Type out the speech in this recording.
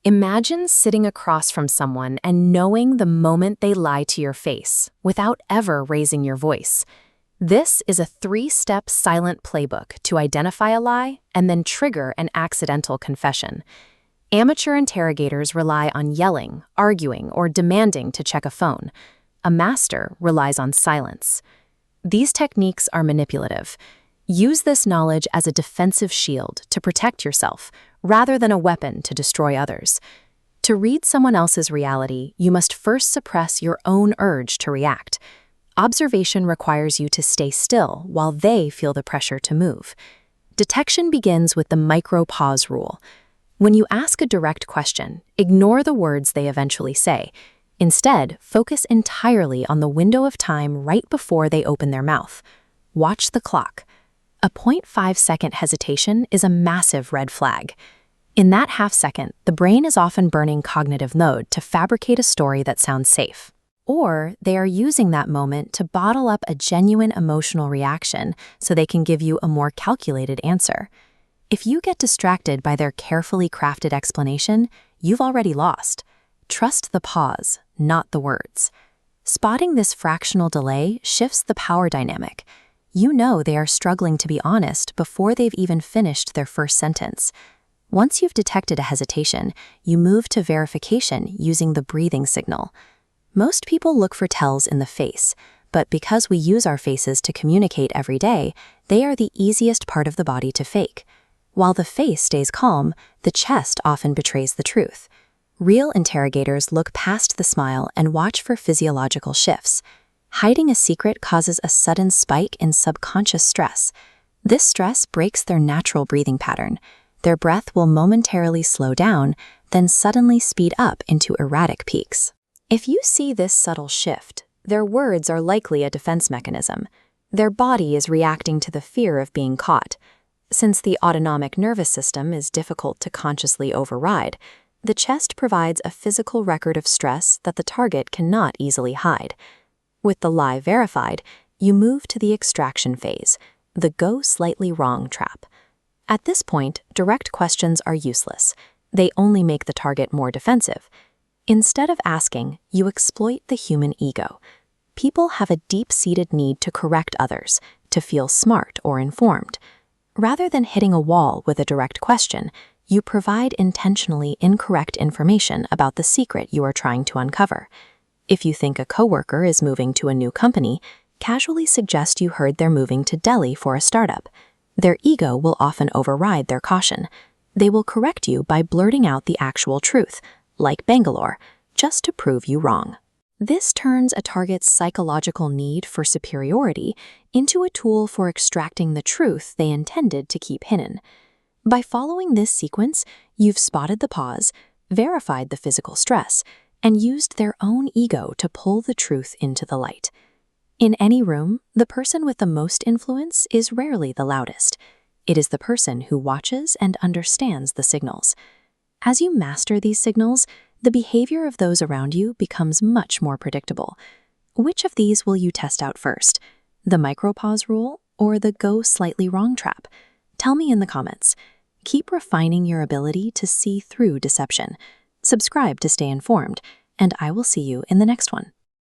Imagine sitting across from someone and knowing the moment they lie to your face without ever raising your voice. This is a 3-step silent playbook to identify a lie and then trigger an accidental confession. Amateur interrogators rely on yelling, arguing, or demanding to check a phone. A master relies on silence. These techniques are manipulative. Use this knowledge as a defensive shield to protect yourself, rather than a weapon to destroy others. To read someone else's reality, you must first suppress your own urge to react. Observation requires you to stay still while they feel the pressure to move. Detection begins with the micro-pause rule. When you ask a direct question, ignore the words they eventually say. Instead, focus entirely on the window of time right before they open their mouth. Watch the clock. A 0.5-second hesitation is a massive red flag. In that half-second, the brain is often burning cognitive load to fabricate a story that sounds safe. Or they are using that moment to bottle up a genuine emotional reaction so they can give you a more calculated answer. If you get distracted by their carefully crafted explanation, you've already lost. Trust the pause, not the words. Spotting this fractional delay shifts the power dynamic. You know they are struggling to be honest before they've even finished their first sentence. Once you've detected a hesitation, you move to verification using the breathing signal. Most people look for tells in the face, but because we use our faces to communicate every day, they are the easiest part of the body to fake. While the face stays calm, the chest often betrays the truth. Real interrogators look past the smile and watch for physiological shifts. Hiding a secret causes a sudden spike in subconscious stress. This stress breaks their natural breathing pattern. Their breath will momentarily slow down, then suddenly speed up into erratic peaks. If you see this subtle shift, their words are likely a defense mechanism. Their body is reacting to the fear of being caught. Since the autonomic nervous system is difficult to consciously override, the chest provides a physical record of stress that the target cannot easily hide. With the lie verified, you move to the extraction phase, the go slightly wrong trap. At this point, direct questions are useless. They only make the target more defensive. Instead of asking, you exploit the human ego. People have a deep-seated need to correct others, to feel smart or informed. Rather than hitting a wall with a direct question, you provide intentionally incorrect information about the secret you are trying to uncover. If you think a coworker is moving to a new company, casually suggest you heard they're moving to Delhi for a startup. Their ego will often override their caution. They will correct you by blurting out the actual truth, like Bangalore, just to prove you wrong. This turns a target's psychological need for superiority into a tool for extracting the truth they intended to keep hidden. By following this sequence, you've spotted the pause, verified the physical stress, and used their own ego to pull the truth into the light. In any room, the person with the most influence is rarely the loudest. It is the person who watches and understands the signals. As you master these signals, the behavior of those around you becomes much more predictable. Which of these will you test out first? The micropause rule or the go slightly wrong trap? Tell me in the comments. Keep refining your ability to see through deception. Subscribe to stay informed, and I will see you in the next one.